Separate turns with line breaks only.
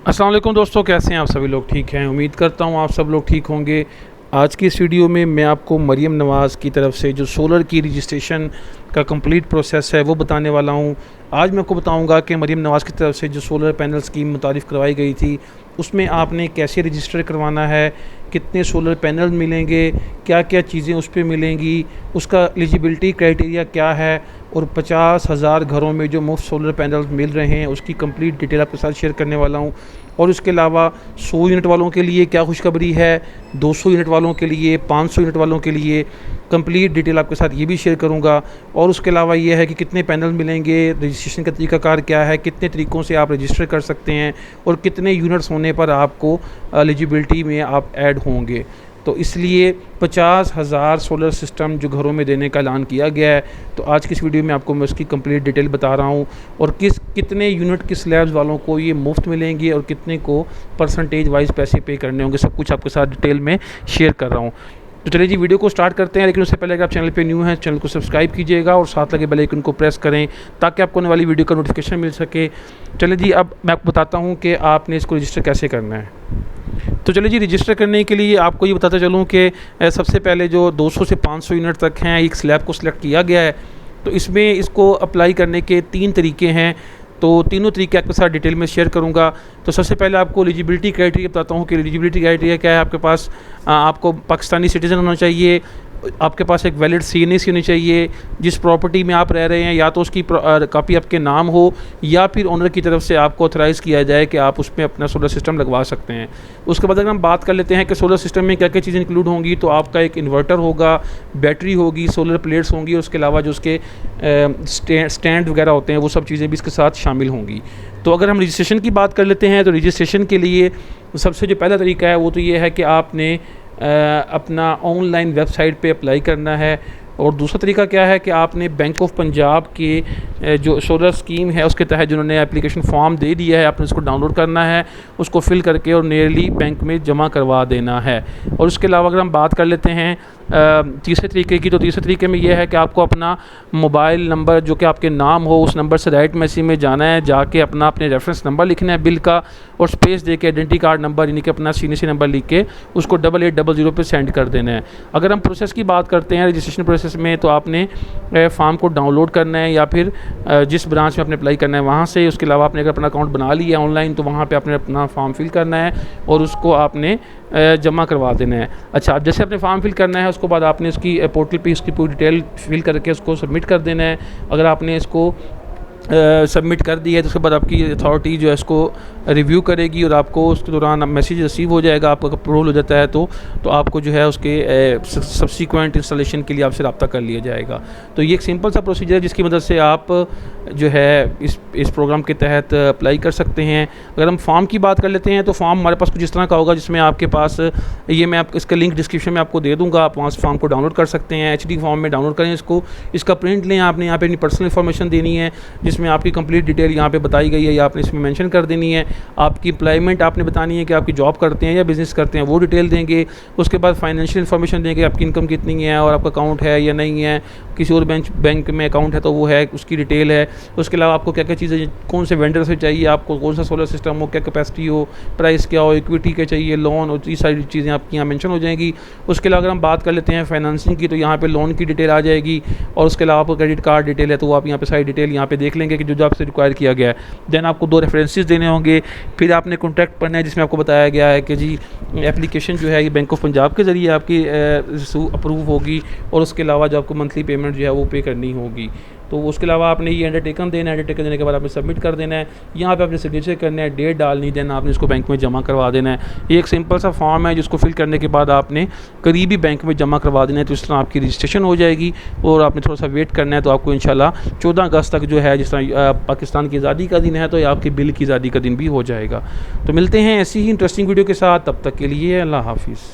अस्सलाम वालेकुम दोस्तों, कैसे हैं आप सभी लोग? ठीक हैं, उम्मीद करता हूँ आप सब लोग ठीक होंगे। आज की इस वीडियो में मैं आपको मरियम नवाज़ की तरफ से जो सोलर की रजिस्ट्रेशन का कंप्लीट प्रोसेस है वो बताने वाला हूँ। आज मैं आपको बताऊँगा कि मरियम नवाज़ की तरफ से जो सोलर पैनल स्कीम मुतारिफ़ करवाई गई थी उसमें आपने कैसे रजिस्टर करवाना है, कितने सोलर पैनल मिलेंगे, क्या क्या चीज़ें उस पर मिलेंगी, उसका एलिजिबिलिटी क्राइटेरिया क्या है और 50,000 घरों में जो मुफ्त सोलर पैनल मिल रहे हैं उसकी कंप्लीट डिटेल आपके साथ शेयर करने वाला हूँ। और उसके अलावा 100 यूनिट वालों के लिए क्या खुशखबरी है, 200 यूनिट वालों के लिए, 500 यूनिट वालों के लिए कंप्लीट डिटेल आपके साथ ये भी शेयर करूँगा। और उसके अलावा ये है कि कितने पैनल मिलेंगे, रजिस्ट्रेशन का तरीकाकार क्या है, कितने तरीक़ों से आप रजिस्टर कर सकते हैं और कितने यूनिट्स होने पर आपको एलिजिबिलिटी में आप ऐड होंगे। तो इसलिए 50,000 सोलर सिस्टम जो घरों में देने का ऐलान किया गया है। तो आज की इस वीडियो में आपको मैं उसकी कंप्लीट डिटेल बता रहा हूँ और कितने यूनिट किस स्लैब्स वालों को ये मुफ्त मिलेंगे और कितने को परसेंटेज वाइज पैसे पे करने होंगे, सब कुछ आपके साथ डिटेल में शेयर कर रहा हूँ। तो चलिए जी वीडियो को स्टार्ट करते हैं, लेकिन उससे पहले अगर आप चैनल पे न्यू हैं चैनल को सब्सक्राइब कीजिएगा और साथ लगे बेल आइकन को प्रेस करें ताकि आपको आने वाली वीडियो का नोटिफिकेशन मिल सके। चलिए जी अब मैं आपको बताता हूँ कि आपने इसको रजिस्टर कैसे करना है। तो चलिए जी रजिस्टर करने के लिए आपको ये बताता चलूँ कि सबसे पहले जो 200 से 500 यूनिट तक हैं एक स्लैब को सिलेक्ट किया गया है। तो इसमें इसको अप्लाई करने के 3 तरीके हैं, तो तीनों तरीके आपके साथ डिटेल में शेयर करूंगा। तो सबसे पहले आपको एलिजिबिलिटी क्राइटेरिया बताता हूँ कि एलिजिबिलिटी क्राइटेरिया क्या है। आपके पास आपको पाकिस्तानी सिटीज़न होना चाहिए, आपके पास एक वैलिड CNAC होनी चाहिए, जिस प्रॉपर्टी में आप रह रहे हैं या तो उसकी कापी आपके नाम हो या फिर ओनर की तरफ से आपको ऑथराइज़ किया जाए कि आप उसमें अपना सोलर सिस्टम लगवा सकते हैं। उसके बाद अगर हम बात कर लेते हैं कि सोलर सिस्टम में क्या क्या चीज़ें इंक्लूड होंगी, तो आपका एक इन्वर्टर होगा, बैटरी होगी, सोलर प्लेट्स होंगी, उसके अलावा जो उसके स्टैंड वगैरह होते हैं वो सब चीज़ें भी इसके साथ शामिल होंगी। तो अगर हम रजिस्ट्रेशन की बात कर लेते हैं तो रजिस्ट्रेशन के लिए सबसे जो पहला तरीका है वो तो ये है कि आपने अपना ऑनलाइन वेबसाइट पे अप्लाई करना है। और दूसरा तरीका क्या है कि आपने बैंक ऑफ पंजाब के जो सोलर स्कीम है उसके तहत जिन्होंने एप्लीकेशन फॉर्म दे दिया है आपने उसको डाउनलोड करना है, उसको फिल करके और नियरली बैंक में जमा करवा देना है। और उसके अलावा अगर हम बात कर लेते हैं तीसरे तरीके की, तो तीसरे तरीके में यह है कि आपको अपना मोबाइल नंबर जो कि आपके नाम हो उस नंबर से राइट मैसेज में जाना है, जाके अपना अपने रेफरेंस नंबर लिखना है बिल का और स्पेस दे के आइडेंटिटी कार्ड नंबर यानी कि अपना CNAC नंबर लिख के उसको 8800 पे सेंड कर देना है। अगर हम प्रोसेस की बात करते हैं रजिस्ट्रेशन प्रोसेस में, तो आपने फॉर्म को डाउनलोड करना है या फिर जिस ब्रांच में आपने अप्लाई करना है वहाँ से। उसके अलावा आपने अगर अपना अकाउंट बना लिया है ऑनलाइन तो वहाँ पे आपने अपना फॉर्म फिल करना है और उसको आपने जमा करवा देना है। अच्छा, अब जैसे आपने फॉर्म फिल करना है उसके बाद आपने उसकी पोर्टल पे इसकी पूरी डिटेल फिल करके उसको सबमिट कर देना है। अगर आपने इसको सबमिट कर दी है तो उसके बाद आपकी अथॉरिटी जो है इसको रिव्यू करेगी और आपको उसके दौरान मैसेज रिसीव हो जाएगा। आपका अप्रूवल हो जाता है तो आपको जो है उसके सब्सिक्वेंट इंस्टॉलेशन के लिए आपसे रब्ता कर लिया जाएगा। तो ये एक सिंपल सा प्रोसीजर है जिसकी मदद से आप जो है इस प्रोग्राम के तहत अप्लाई कर सकते हैं। अगर हम फॉर्म की बात कर लेते हैं तो फॉर्म हमारे पास कुछ इस तरह का होगा जिसमें आपके पास ये मैं इसका लिंक डिस्क्रिप्शन में आपको दे दूँगा, आप वहाँ से फॉर्म को डाउनलोड कर सकते हैं। HD फॉर्म में डाउनलोड करें इसको, इसका प्रिंट लें, आपने यहाँ पर अपनी पर्सनल इन्फॉर्मेशन देनी है जिसमें आपकी कंप्लीट डिटेल यहाँ पे बताई गई है या आपने इसमें मेंशन कर देनी है। आपकी एम्प्लॉयमेंट आपने बतानी है कि आपकी जॉब करते हैं या बिज़नेस करते हैं, वो डिटेल देंगे। उसके बाद फाइनेंशियल इन्फॉर्मेशन देंगे, आपकी इनकम कितनी है और आपका अकाउंट है या नहीं है, किसी और बैंक में अकाउंट है तो वो है, उसकी डिटेल है। उसके अलावा आपको क्या क्या चीज़ें, कौन से वेंडर से चाहिए, आपको कौन सा सोलर सिस्टम हो, क्या कैपेसिटी हो, प्राइस क्या हो, इक्विटी क्या चाहिए, लोन, और ये सारी चीज़ें आपकी यहाँ मेंशन हो जाएंगी। उसके अलावा अगर हम बात कर लेते हैं फाइनेंसिंग की, तो यहाँ पे लोन की डिटेल आ जाएगी और उसके अलावा आपको क्रेडिट कार्ड डिटेल है तो वो आप यहाँ पे सारी डिटेल यहाँ पे देख लेंगे कि जो आपसे रिक्वायर किया गया है। देन आपको 2 रेफरेंसेस देने होंगे, फिर आपने कॉन्टैक्ट पढ़ना है जिसमें आपको बताया गया है कि जी एप्लीकेशन जो है ये बैंक ऑफ पंजाब के ज़रिए आपकी अप्रूव होगी और उसके अलावा जो आपको मंथली पेमेंट जो है वो पे करनी होगी। तो उसके अलावा आपने ये अंडरटेकन देना है, अंडरटेकन देने के बाद आपने सबमिट कर देना है। यहाँ पे आपने सिग्नेचर करना है, डेट डालनी, देना आपने इसको बैंक में जमा करवा देना है। ये एक सिंपल सा फॉर्म है जिसको फिल करने के बाद आपने करीबी बैंक में जमा करवा देना है। तो इस तरह आपकी रजिस्ट्रेशन हो जाएगी और आपने थोड़ा सा वेट करना है। तो आपको इंशाल्लाह 14 अगस्त तक जो है, जिस तरह पाकिस्तान की आज़ादी का दिन है तो आपके बिल की आज़ादी का दिन भी हो जाएगा। तो मिलते हैं ऐसी ही इंटरेस्टिंग वीडियो के साथ, तब तक के लिए अल्लाह हाफिज़।